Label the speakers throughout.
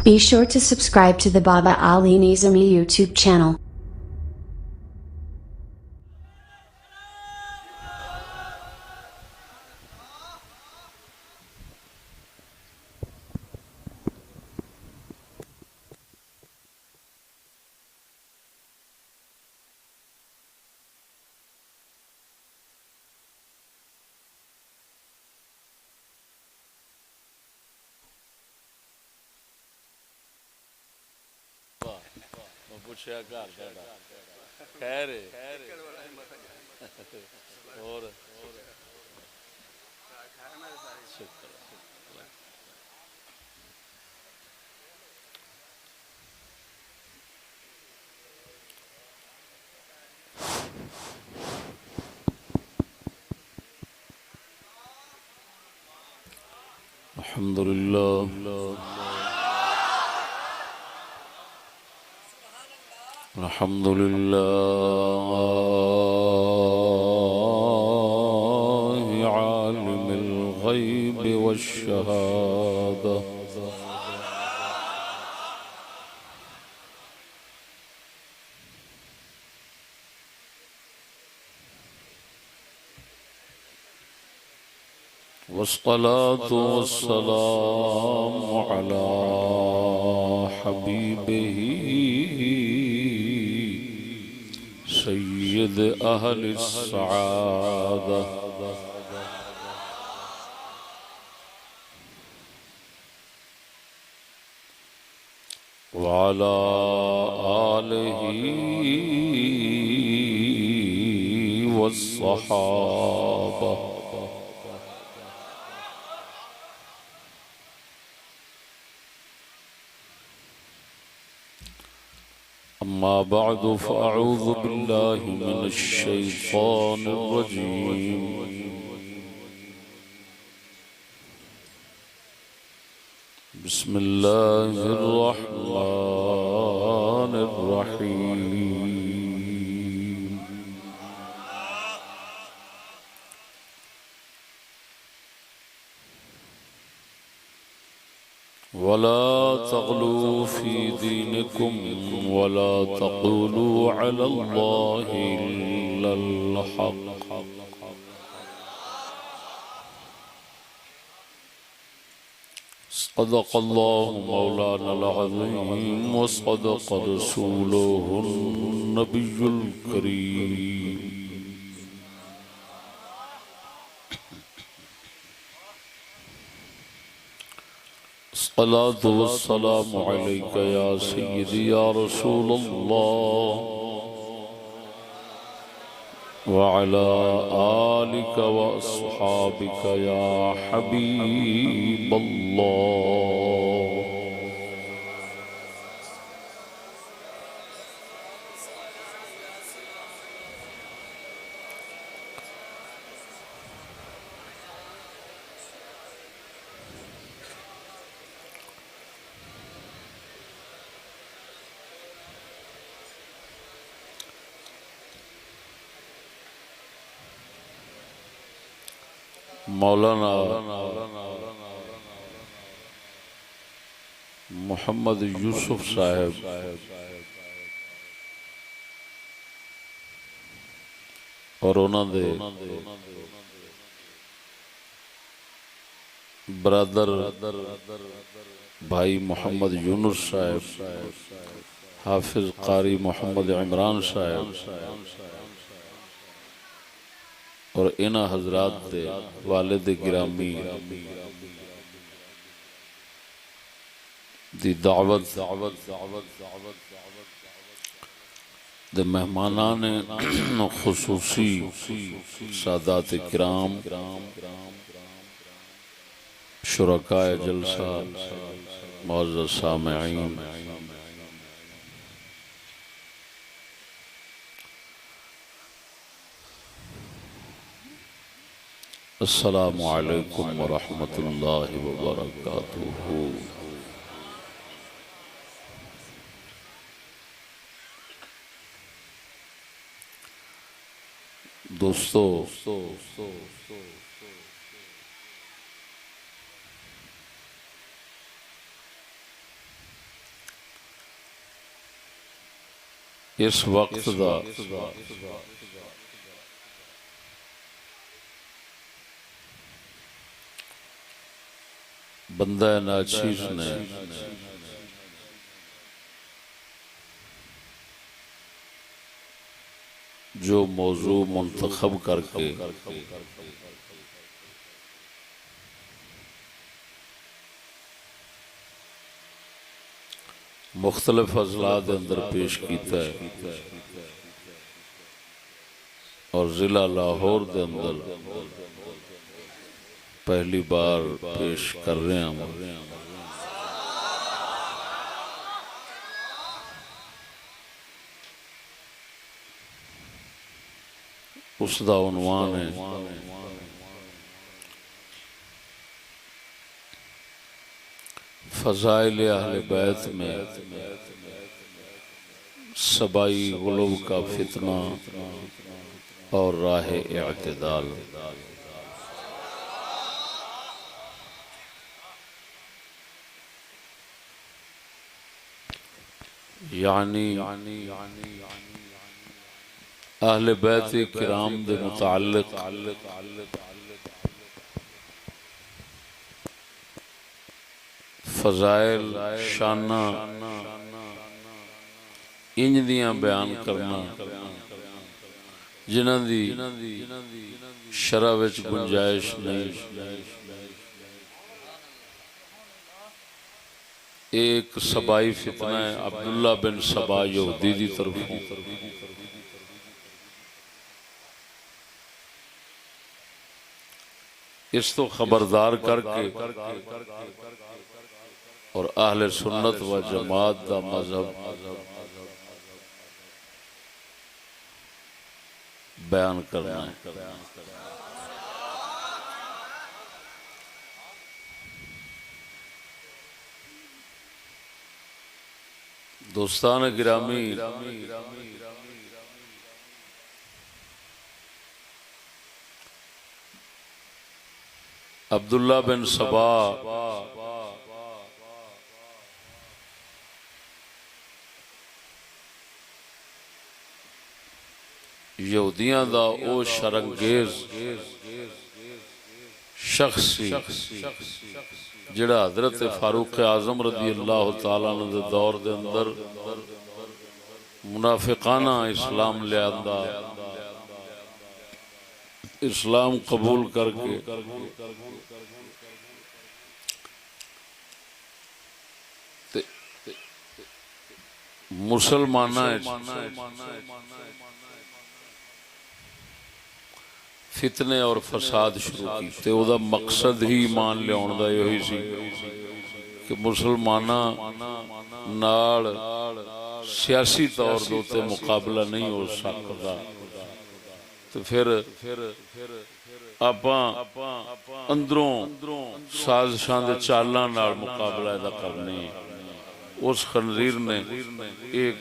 Speaker 1: Be sure to subscribe to the Baba Ali Nizami YouTube channel.
Speaker 2: पुछया घर खैर और अल्हम्दुलिल्लाह अल्हम्दुलिल्लाह आलिमिल गैब वश्शहादा वस्सलातु वस्सलामु अला हबीबिही सय्यद अहलिस सआदा व अला आलिही वस्सहाबा अम्मा बअदु फ़अऊज़ु बिल्लाहि मिनश शैतानिर रजीम बिस्मिल्लाहिर रहमानिर रहीम वला तग़लू फ़ी दीनिकुम वला तक़ूलू अलल्लाहि इल्लल हक़ सदक़ल्लाहु मौलानल अज़ीम व सदक़ रसूलुहुन नबियुल करीम अस्सलातु वस्सलामु अलैका या सय्यदी या रसूलल्लाह व अला आलिका व अस्हाबिका या हबीबल्लाह मौलाना मोहम्मद यूसुफ साहब और उन्होंने ब्रदर भाई मोहम्मद यूनुस साहब हाफिज कारी मोहम्मद इमरान साहब और इन्ह हजरात दे वालिद गिरामी दी दावत दे मेहमाना ने खुसूसी सादात किराम शुरकाए जलसा मुअज़्ज़ज़ सामिईन अस्सलामु अलैकुम व रहमतुल्लाहि व बरकातुहू। दोस्तों इस वक्त दा बंदा नाचीज ने जो मौजू मुंतखब करके मुख्तलिफ अजला के अंदर पेश किया है और जिला लाहौर के अंदर पहली बार पेश कर रहे हैं। उसका उन्वान है फ़ज़ाइल अहले बैत में सबाई गुलब का फितना और राह इअ्तिदाल। यानी अहले बैत किराम दे मुताल्लिक फ़ज़ाइल शाना इंज दियां बयान करना जिन्हां दी शरअ विच गुंजाइश नहीं। एक सबाई फितना है अब्दुल्ला बिन सबा यहूदी दी तरफों। इस तो खबरदार करके और अहले सुन्नत व जमात दा मजहब बयान करना है। दोस्तान गिरामी, अब्दुल्ला बिन सबा यहूदियां दा ओ शरंगेज शख्स सी जिहड़ा हजरत फारूक आजम रदी अल्लाह तआला अन्हु दे दौर दे अंदर मुनाफिकाना इस्लाम लियांदा, इस्लाम कबूल करके मुसलमाना फितने और फसाद शुरू किए। उहदा मकसद ही ईमान लियाउण दा यही सी कि मुसलमाना नाल सियासी तौर दे उत्ते मुकाबला नहीं हो सकता, तो फिर आपां अंदरों साजिशां दे चालां नाल मुकाबला इहदा करनी। उस खंजीर ने एक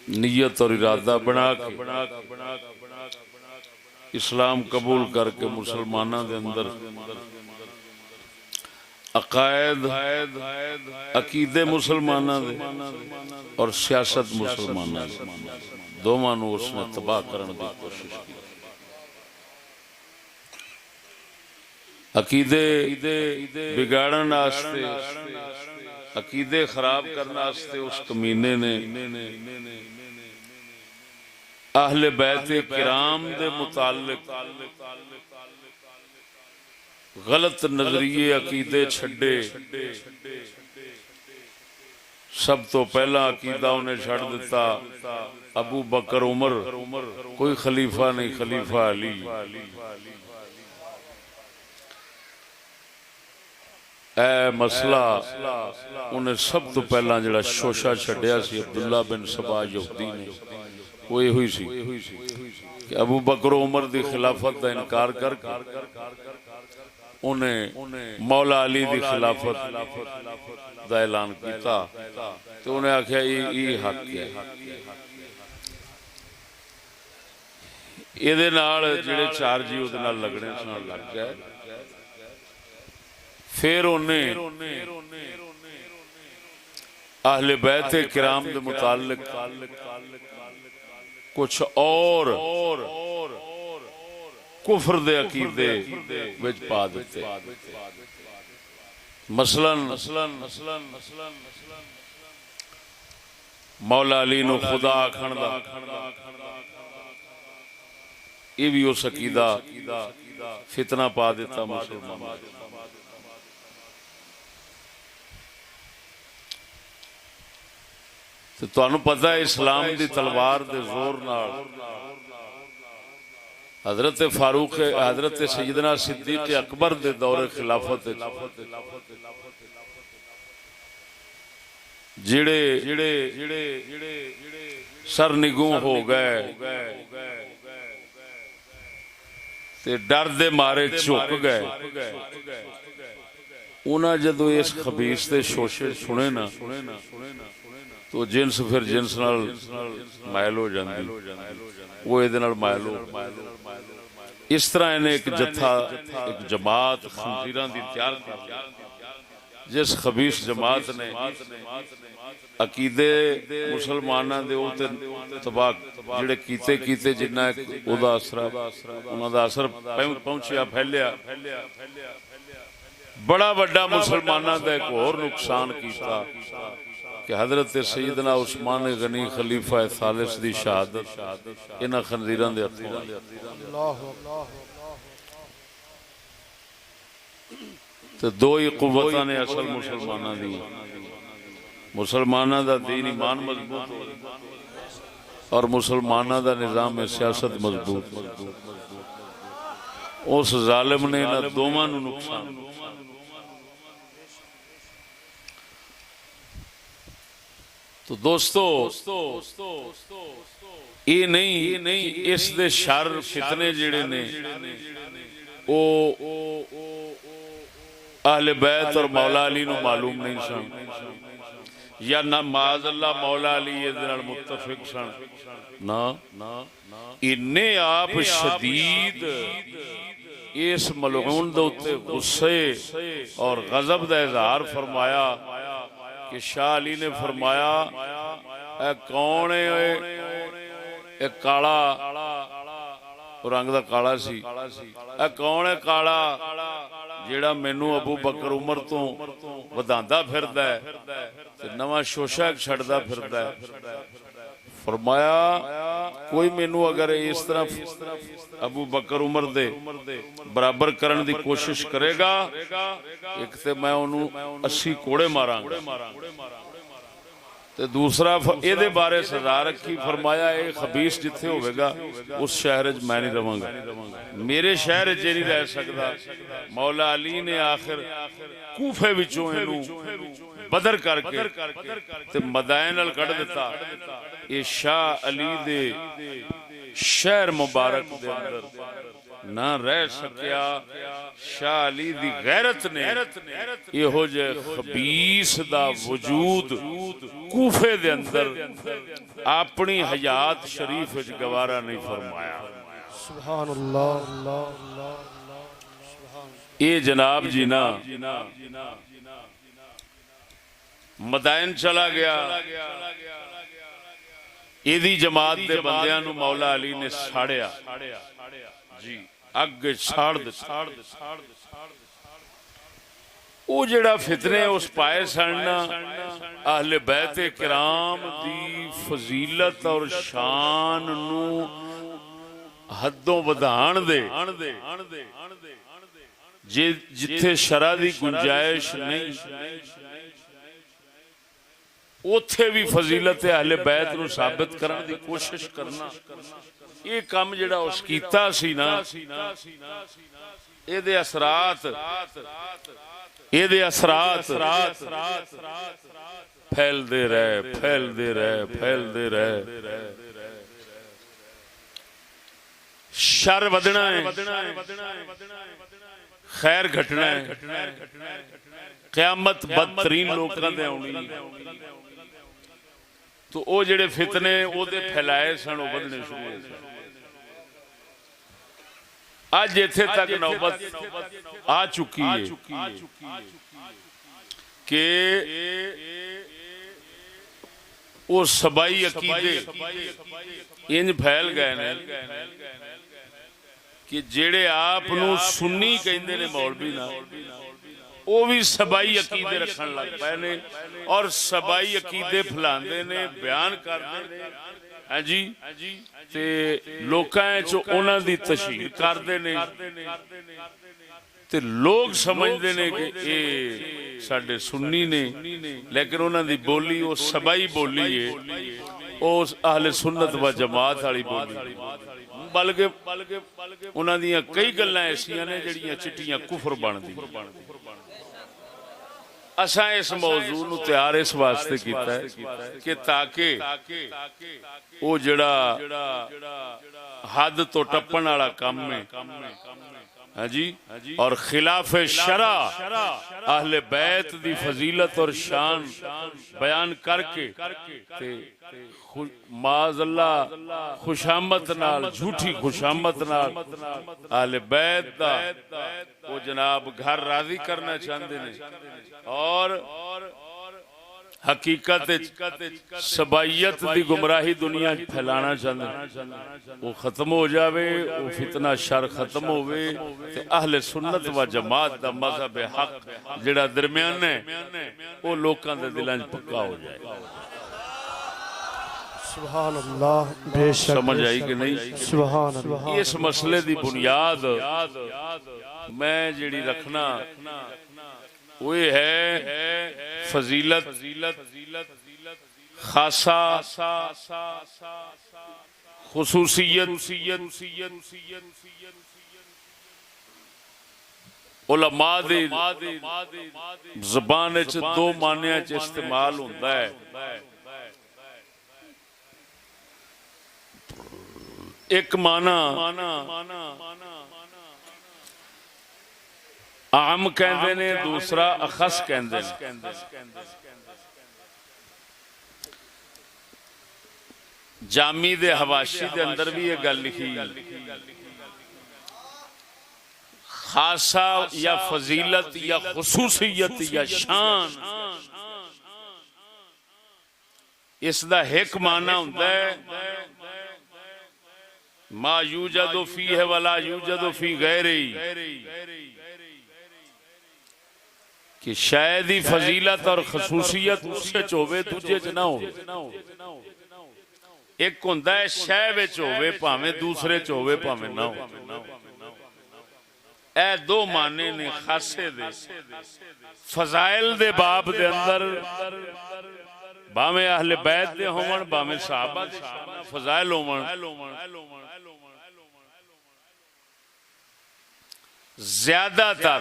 Speaker 2: नीयत और इरादा बना के इस्लाम कबूल करके मुसलमाना के अंदर अकायद अकीदे मुसलमाना दे और सियासत मुसलमाना दे दोवां नूं उसने तबाह करने की कोशिश की। अकीदे बिगाड़न वास्ते, अकीदे खराब करने वास्ते उस कमीने ने अहले बैत किराम दे मुताल्लिक गलत नजरिए अकीदे छड्डे। सब तो पहला अकीदा उन्हें छड़ दिता अबू बकर उमर कोई खलीफा नहीं, खलीफा अली। ए मसला उन्हें सब तो पहला जिहड़ा शोशा छड्डिया सी अब्दुल्ला बिन सबा यहूदी ने, वो ये हुई सी कि अबू बकर उमर की खिलाफत का इनकार करके उन्हें मौला अली की खिलाफत का ऐलान किया। तो उन्हें आख्या ये हक है। ये जिहड़े चार जी उहदे नाल लगने लग गए। फिर उन्हें अहले बैत किराम दे मुतालिक कुछ और कुफर दे अकीदे विच पा दिते। मसलन मौला अली नूं खुदा आखण दा ये भी उस अकीदा फितना पा दिता मुसलमान। तो तुहानू पता है इस्लाम दी तलवार दे जोर नाल हजरत फारूक हजरत सैयदना सिद्दीक अकबर दे दौरे खिलाफत जिड़े सरनिगू हो गए ते डर दे मारे झुक गए। उन्हें जदों इस खबीस दे शोशे सुने ना तो जिन्स फिर जिन्स नाल मायल हो जाती, वो ये मायल हो। इस तरह इन्हें एक जत्था एक जमात खंजीरां दी तैयार कर जिस खबीस जमात ने अकीदे मुसलमाना दे उते तबाह जिहड़े कीते जिन्ना उहदा असर उन्हां दा असर पहुंचिया फैलिया बड़ा वड्डा मुसलमाना दा एक होर नुकसान कीता कि हजरत सैयदना उस्मान गनी खलीफा सालिस दी शहादत इन्हां खंजीरां दे हत्थों। तो दो ही कुव्वतां ने असल मुसलमाना दी, मुसलमाना दा दीन ईमान मजबूत और मुसलमाना दा निजाम सियासत मजबूत। उस जालिम ने इन्हां दोवां नूं नुकसान। तो दोस्तों ये नहीं इस दे शर फितने जिहड़े ने ओ अहले बैत और मौला अली नूं मालूम नहीं सन या ना माज़अल्लाह मौला अली इहदे नाल मुत्तफिक सन ना इन्ने आप शदीद इस मलऊन दे उत्ते गुस्से और गज़ब दा इज़हार फरमाया कि शाह अली ने फरमाया ए कौन है ए काला रंग दा काला सी ए कौन है काला जेड़ा मैनू अबू बकर उमर तो वधांदा फिरदा है ते नवां शोशा छड्डदा फिरदा है। फरमाया कोई मैनू अगर इस तरह अबू बकर उमर दे बराबर करने की कोशिश करेगा एक तो मैं उन्होंने 80 कोड़े मारांगा ते दूसरा ये बारे सजा रखी फरमाया ये खबीस जिथे होगा उस शहर च मैं नहीं रवांगा, मेरे शहर च नहीं रह सकता। मौला अली ने आखिर कूफे विचों इनू बदर करके ते मदायन नाल कढ़ दिता। ये शाह अली दे शहर मुबारक दे अंदर ना रह सकिया। शाह अली दी गैरत ने इहो जे खबीस दा वजूद कूफे दे अंदर अपनी हयात शरीफ विच गवारा नहीं फरमाया। सुभान अल्लाह। ये जनाब जी ना मदायन चला गया, इहदी जमात दे बंदियां नूं मौला अली ने साड़िया जी अग छाड़ दे। वो जेड़ा फितने उस पाए सन अहले बैत किराम दी फजीलत और शान नूं हदों वधाण दे जिथे शरा दी गुंजाइश नहीं उथे भी फजीलत अहले बैत नूं साबित करने की कोशिश करना ये काम जिहड़ा उस कीता सी ना इहदे असरात फैलदे रहे। शर वधना है, खैर घटना है, क़यामत बदतरीन लोकां दे आउणी। तो वो जेड़े फितने ओदे फैलाए सन वो वधने शुरू होए सन। अज इत्थे तक नौबत आ चुकी है कि वो सबाई अकीदे इंज फैल गए ने कि जेड़े आप सुन्नी कहंदे ने मौलवी ना वो भी सबाई अकीदे रखन लग पे ने और सबाई अकीदे फैलांदे ने बयान करदे ने हां जी ते लोकां च उन्हां दी तशहीर करदे ने ते लोग समझते ने कि ये साडे सुन्नी ने लेकिन उन्हां दी बोली वो सबाई बोली है उस अहले सुन्नत व जमात वाली बोली बल्कि उन्हां दियां कई गल्लां ऐसियां ने जिहड़ियां चिट्टियां कुफर बनदी असा इस मौजू नूं तैयार इस वास्ते कीता है कि ताकि वो जिहड़ा हद तो टप्पण वाला काम है हाँ जी और खिलाफ शरा अहले बैत दी फजीलत और शान बयान करके माज़अल्लाह खुशामत नाल झूठी खुशामत नाल अहले बैत दा वो जनाब घर राजी करना चाहते ने और हकीकत सबाइयत दी गुमराही दुनिया फैलाना चाहते वो खत्म हो जावे वो फितना शर खत्म होवे ते अहले सुन्नत व जमात दा मजहब हक जिहड़ा दरम्यान है वो लोकां दे दिलां च पक्का हो जाए।
Speaker 3: सुभान अल्लाह बेशक
Speaker 2: समझ आई कि नहीं?
Speaker 3: सुभान अल्लाह।
Speaker 2: इस मसले दी बुनियाद मैं जिहड़ी रखना वो है फजीलत खासा खुसूसियत उलमा दी ज़बान च दो मानिया च इस्तेमाल होंदा है। एक माना आम कहते ने दूसरा अखस कहते ने। जामी दे हवाशी दे अंदर भी ये गल लिखी खासा या फजीलत या खुसूसियत या शान इसदा एक माना हुंदा है मा यूजदु फीह वला यूजदु फी गैरी कि शायद ही फजीलत और खसूसियत उससे होवे दूजे च ना होवे। एक हुंदा है शै विच होवे भावें दूसरे च होवे भावें ना होवे। ए दो माने ने खासे दे फजाइल दे बाब दे अंदर भावें अहले बैत दे होवन भावें सहाबा दे फजाइल होवन ज्यादातर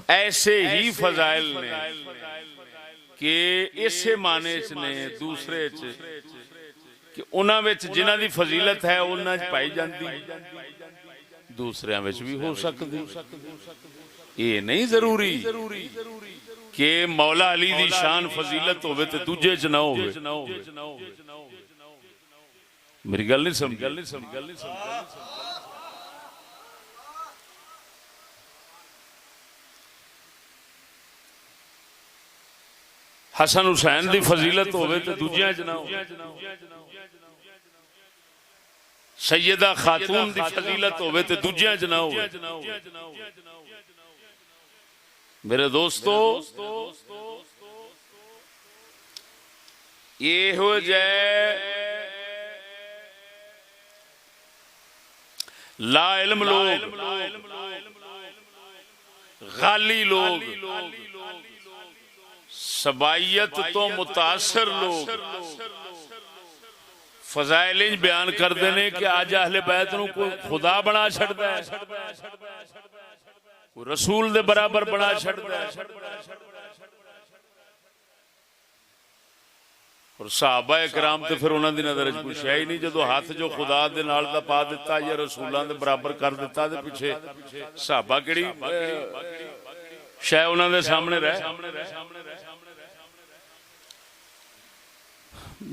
Speaker 2: ऐसे ही फजाइल ने कि इसे माने च ने दूसरे च कि उन्हां विच जिन्हां दी फजीलत है उन्हां च पाई जांदी दूसरियां विच भी हो सकदी। ये नहीं जरूरी कि मौला अली दी शान फजीलत होवे ते दूजे च ना होवे। मेरी गल नहीं समझ हसन हुसैन दी फजीलत होवे ते दूजियां च ना हो। सैयदा खातून दी फजीलत होवे ते दूजियां च ना हो। मेरे दोस्तों ये हो जाए ला इल्म लोग गाली लोग सबाइयत तो मुतासर लोग फजाइल बयान करते हैं कि आज अहले बैत नूं कोई खुदा बना छड़दा है, कोई रसूल दे बराबर बना छड़दा है। और सहाबा इकराम तो फिर उन्हां दी नज़र च कुछ है ही नहीं। जो हाथ जो खुदा दे नाल दा पा दिता या रसूलां दे बराबर कर दिता ते पिछे सहाबा किहड़ी शै उन्हां दे सामने रह।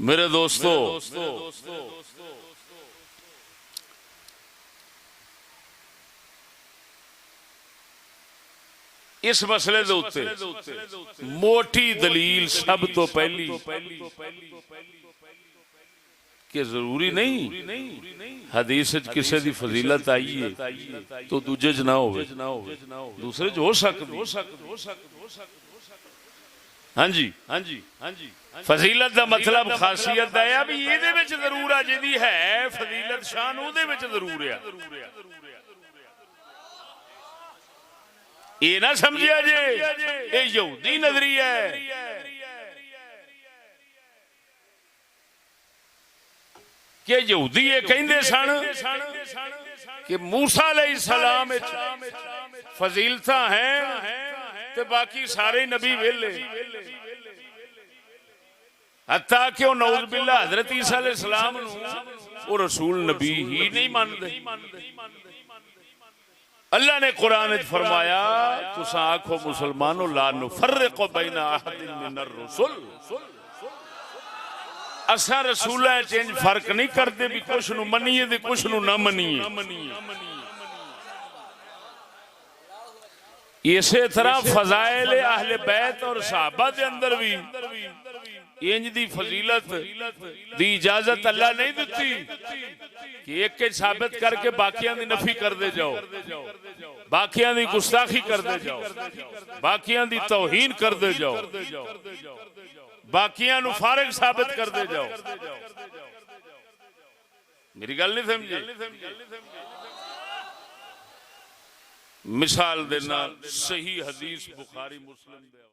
Speaker 2: मेरे दोस्तों इस मसले दे उत्ते मोटी दलील सब तो पहली कि जरूरी नहीं हदीस किसी की फजीलत आई है तो दूजे च ना हो, दूसरे च हो सकती। हाँ जी, हाँ जी, हाँ जी। फजीलत का मतलब खासियत है भी ये जरूर है जिहदी है फजीलत शान उहदे विच जरूर है। ये ना समझिया जे ये यहूदी नजरिया है कि यहूदी ये कहंदे सन कि मूसा अलैहिस्सलाम फजीलत हैं ते बाकी सारे नबी वेले, हत्ता कि नऊज़ बिल्लाह हजरत ईसा अलैहिस्सलाम वो रसूल नबी ही नहीं मानते। अल्लाह ने कुरान में फरमाया तुसा आखो मुसलमानों ला नुफर्रिकु बैना अहदिन मिनर रुसुल, असा रसूलां च इंज फर्क नहीं करते भी कुछ नूं मनीए ते कुछ नूं ना मनीए। इसे तरह फजाइल अहले बैत और सहाबा के अंदर भी इंज दी फजीलत दी इजाजत अल्लाह नहीं दिती कि एक के साबित करके बाकियां दी नफी कर दे जाओ, बाकियां दी गुस्ताखी कर दे जाओ, बाकियां दी तौहीन कर दे जाओ, बाकियां नू फारिग साबित कर दे जाओ। मेरी गल नहीं समझे? मिसाल देना सही हदीस बुखारी मुस्लिम दे